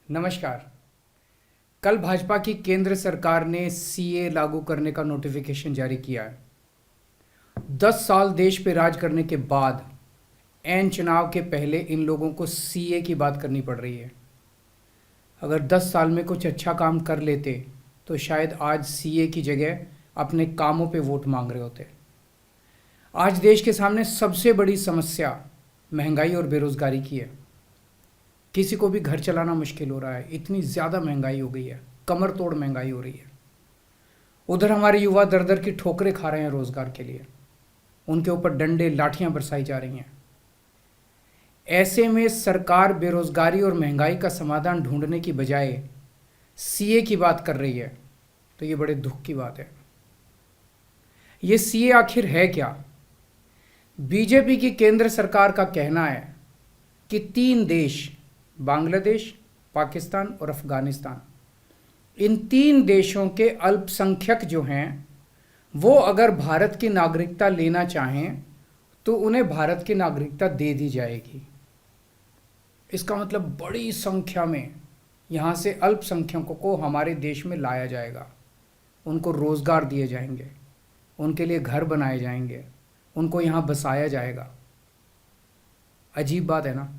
नमस्कार। कल भाजपा की केंद्र सरकार ने सीए लागू करने का नोटिफिकेशन जारी किया है। 10 साल देश पे राज करने के बाद एन चुनाव के पहले इन लोगों को सीए की बात करनी पड़ रही है। अगर 10 साल में कुछ अच्छा काम कर लेते तो शायद आज सीए की जगह अपने कामों पे वोट मांग रहे होते। आज देश के सामने सबसे बड़ी समस्या महंगाई और बेरोजगारी की है। किसी को भी घर चलाना मुश्किल हो रहा है, इतनी ज़्यादा महंगाई हो गई है, कमर तोड़ महंगाई हो रही है। उधर हमारे युवा दर दर की ठोकरें खा रहे हैं रोजगार के लिए, उनके ऊपर डंडे लाठियां बरसाई जा रही हैं। ऐसे में सरकार बेरोजगारी और महंगाई का समाधान ढूंढने की बजाय सीए की बात कर रही है, तो ये बड़े दुख की बात है। ये सीए आखिर है क्या? बीजेपी की केंद्र सरकार का कहना है कि 3 देश, बांग्लादेश, पाकिस्तान और अफगानिस्तान, इन 3 देशों के अल्पसंख्यक जो हैं वो अगर भारत की नागरिकता लेना चाहें तो उन्हें भारत की नागरिकता दे दी जाएगी। इसका मतलब बड़ी संख्या में यहाँ से अल्पसंख्यकों को हमारे देश में लाया जाएगा, उनको रोज़गार दिए जाएंगे, उनके लिए घर बनाए जाएंगे, उनको यहाँ बसाया जाएगा। अजीब बात है ना।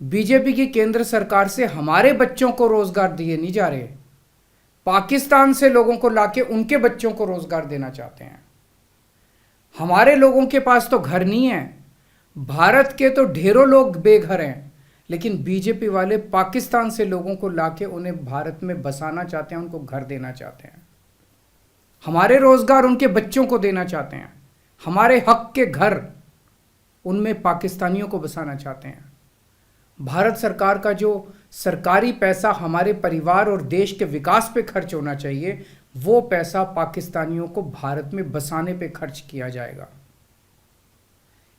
बीजेपी की केंद्र सरकार से हमारे बच्चों को रोजगार दिए नहीं जा रहे, पाकिस्तान से लोगों को लाके उनके बच्चों को रोजगार देना चाहते हैं। हमारे लोगों के पास तो घर नहीं है, भारत के तो ढेरों लोग बेघर हैं, लेकिन बीजेपी वाले पाकिस्तान से लोगों को लाके उन्हें भारत में बसाना चाहते हैं, उनको घर देना चाहते हैं। हमारे रोजगार उनके बच्चों को देना चाहते हैं, हमारे हक के घर उनमें पाकिस्तानियों को बसाना चाहते हैं। भारत सरकार का जो सरकारी पैसा हमारे परिवार और देश के विकास पे खर्च होना चाहिए, वो पैसा पाकिस्तानियों को भारत में बसाने पे खर्च किया जाएगा।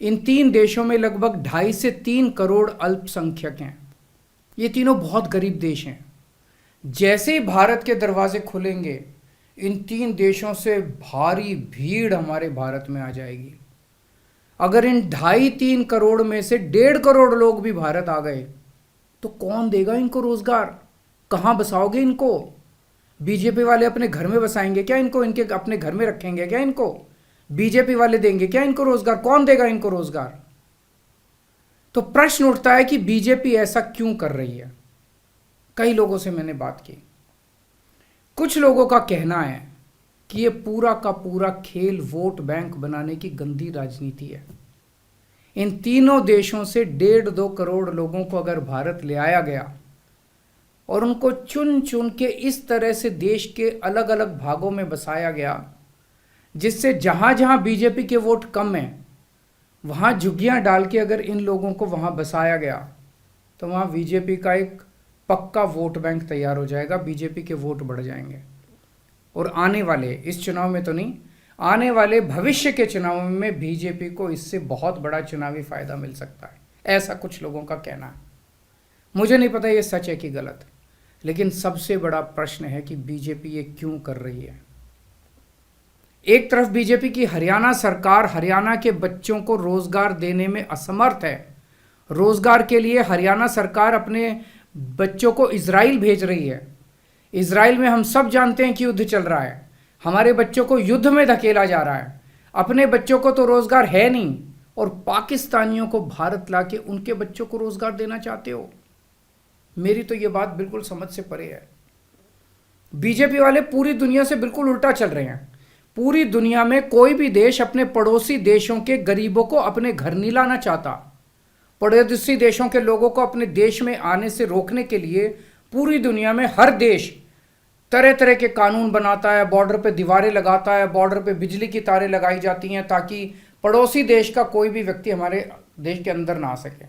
इन 3 देशों में लगभग 2.5 से 3 करोड़ अल्पसंख्यक हैं। ये तीनों बहुत गरीब देश हैं। जैसे ही भारत के दरवाजे खुलेंगे, इन 3 देशों से भारी भीड़ हमारे भारत में आ जाएगी। अगर इन 2.5-3 करोड़ में से 1.5 करोड़ लोग भी भारत आ गए तो कौन देगा इनको रोजगार? कहाँ बसाओगे इनको? बीजेपी वाले अपने घर में बसाएंगे क्या इनको? इनके अपने घर में रखेंगे क्या इनको? बीजेपी वाले देंगे क्या इनको रोजगार? कौन देगा इनको रोजगार? तो प्रश्न उठता है कि बीजेपी ऐसा क्यों कर रही है। कई लोगों से मैंने बात की, कुछ लोगों का कहना है कि ये पूरा का पूरा खेल वोट बैंक बनाने की गंदी राजनीति है। इन तीनों देशों से 1.5-2 करोड़ लोगों को अगर भारत ले आया गया और उनको चुन चुन के इस तरह से देश के अलग अलग भागों में बसाया गया, जिससे जहां जहां बीजेपी के वोट कम हैं वहां झुग्गियां डाल के अगर इन लोगों को वहां बसाया गया तो वहां बीजेपी का एक पक्का वोट बैंक तैयार हो जाएगा, बीजेपी के वोट बढ़ जाएंगे। और आने वाले इस चुनाव में तो नहीं, आने वाले भविष्य के चुनाव में बीजेपी को इससे बहुत बड़ा चुनावी फायदा मिल सकता है, ऐसा कुछ लोगों का कहना है। मुझे नहीं पता ये सच है कि गलत, लेकिन सबसे बड़ा प्रश्न है कि बीजेपी ये क्यों कर रही है। एक तरफ बीजेपी की हरियाणा सरकार हरियाणा के बच्चों को रोजगार देने में असमर्थ है। रोजगार के लिए हरियाणा सरकार अपने बच्चों को इजराइल भेज रही है। इजराइल में हम सब जानते हैं कि युद्ध चल रहा है, हमारे बच्चों को युद्ध में धकेला जा रहा है। अपने बच्चों को तो रोजगार है नहीं और पाकिस्तानियों को भारत लाके उनके बच्चों को रोजगार देना चाहते हो। मेरी तो ये बात बिल्कुल समझ से परे है। बीजेपी वाले पूरी दुनिया से बिल्कुल उल्टा चल रहे हैं। पूरी दुनिया में कोई भी देश अपने पड़ोसी देशों के गरीबों को अपने घर नहीं लाना चाहता। पड़ोसी देशों के लोगों को अपने देश में आने से रोकने के लिए पूरी दुनिया में हर देश तरह तरह के कानून बनाता है, बॉर्डर पे दीवारें लगाता है, बॉर्डर पे बिजली की तारें लगाई जाती हैं ताकि पड़ोसी देश का कोई भी व्यक्ति हमारे देश के अंदर ना आ सके।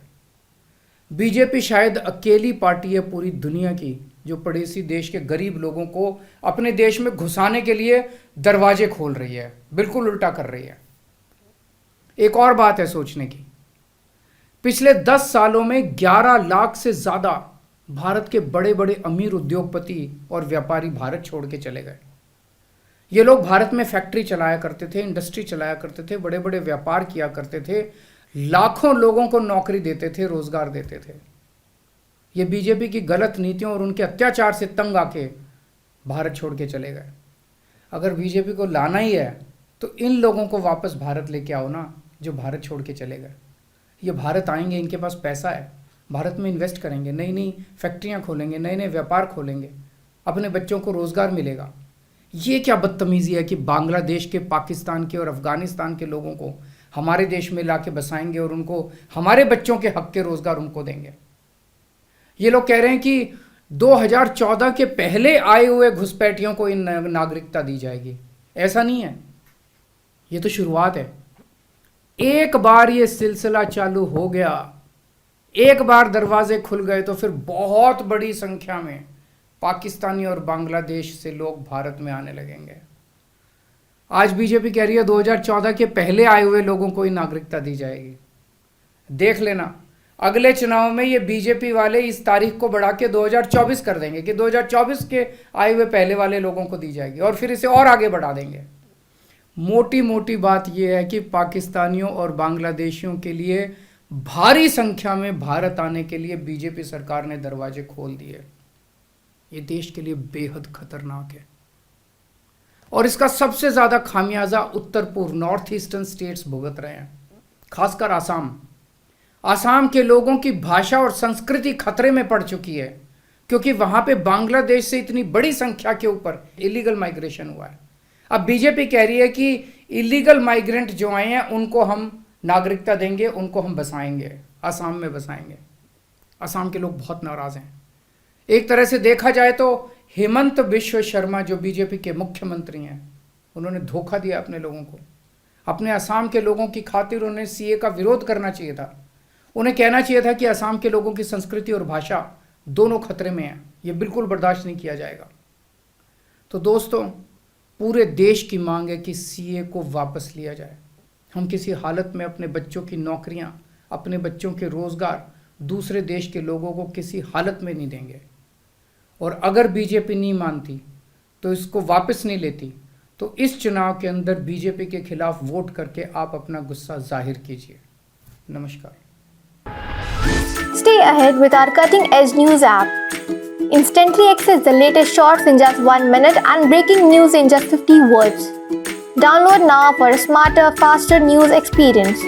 बीजेपी शायद अकेली पार्टी है पूरी दुनिया की जो पड़ोसी देश के गरीब लोगों को अपने देश में घुसाने के लिए दरवाजे खोल रही है, बिल्कुल उल्टा कर रही है। एक और बात है सोचने की, पिछले 10 सालों में 11 लाख से ज्यादा भारत के बड़े बड़े अमीर उद्योगपति और व्यापारी भारत छोड़ के चले गए। ये लोग भारत में फैक्ट्री चलाया करते थे, इंडस्ट्री चलाया करते थे, बड़े बड़े व्यापार किया करते थे, लाखों लोगों को नौकरी देते थे, रोजगार देते थे। ये बीजेपी की गलत नीतियों और उनके अत्याचार से तंग आके भारत छोड़ के चले गए। अगर बीजेपी को लाना ही है तो इन लोगों को वापस भारत लेके आओ ना, जो भारत छोड़ के चले गए। ये भारत आएंगे, इनके पास पैसा है, भारत में इन्वेस्ट करेंगे, नई नई फैक्ट्रियाँ खोलेंगे, नए नए व्यापार खोलेंगे, अपने बच्चों को रोज़गार मिलेगा। ये क्या बदतमीज़ी है कि बांग्लादेश के, पाकिस्तान के और अफ़गानिस्तान के लोगों को हमारे देश में ला के बसाएंगे और उनको हमारे बच्चों के हक के रोज़गार उनको देंगे। ये लोग कह रहे हैं कि 2014 के पहले आए हुए घुसपैठियों को इन नागरिकता दी जाएगी। ऐसा नहीं है, ये तो शुरुआत है। एक बार ये सिलसिला चालू हो गया, एक बार दरवाजे खुल गए तो फिर बहुत बड़ी संख्या में पाकिस्तानी और बांग्लादेश से लोग भारत में आने लगेंगे। आज बीजेपी कह रही है 2014 के पहले आए हुए लोगों को ही नागरिकता दी जाएगी। देख लेना, अगले चुनाव में ये बीजेपी वाले इस तारीख को बढ़ा के 2024 कर देंगे कि 2024 के आए हुए पहले वाले लोगों को दी जाएगी, और फिर इसे और आगे बढ़ा देंगे। मोटी मोटी बात यह है कि पाकिस्तानियों और बांग्लादेशियों के लिए भारी संख्या में भारत आने के लिए बीजेपी सरकार ने दरवाजे खोल दिए। ये देश के लिए बेहद खतरनाक है, और इसका सबसे ज़्यादा खामियाजा उत्तर पूर्व, नॉर्थ ईस्टर्न स्टेट्स भुगत रहे हैं, खासकर आसाम। आसाम के लोगों की भाषा और संस्कृति खतरे में पड़ चुकी है, क्योंकि वहाँ पे बांग्लादेश से इतनी बड़ी संख्या के ऊपर इलीगल माइग्रेशन हुआ है। अब बीजेपी कह रही है कि इलीगल माइग्रेंट जो आए हैं उनको हम नागरिकता देंगे, उनको हम बसाएंगे, आसाम में बसाएंगे। आसाम के लोग बहुत नाराज़ हैं। एक तरह से देखा जाए तो हेमंत बिश्व शर्मा जो बीजेपी के मुख्यमंत्री हैं, उन्होंने धोखा दिया अपने लोगों को। अपने असम के लोगों की खातिर उन्हें सीए का विरोध करना चाहिए था। उन्हें कहना चाहिए था कि असम के लोगों की संस्कृति और भाषा दोनों खतरे में हैं, ये बिल्कुल बर्दाश्त नहीं किया जाएगा। तो दोस्तों, पूरे देश की मांग है कि सीए को वापस लिया जाए। हम किसी हालत में अपने बच्चों की नौकरियां, अपने बच्चों के रोज़गार दूसरे देश के लोगों को किसी हालत में नहीं देंगे। और अगर बीजेपी नहीं मानती तो इसको वापस नहीं लेती, तो इस चुनाव के अंदर बीजेपी के खिलाफ वोट करके आप अपना गुस्सा जाहिर कीजिए। नमस्कार। Stay ahead with our cutting-edge news app. Instantly access the latest shorts in just 1 minute and breaking news in just 50 words. Download now for a smarter, faster news experience.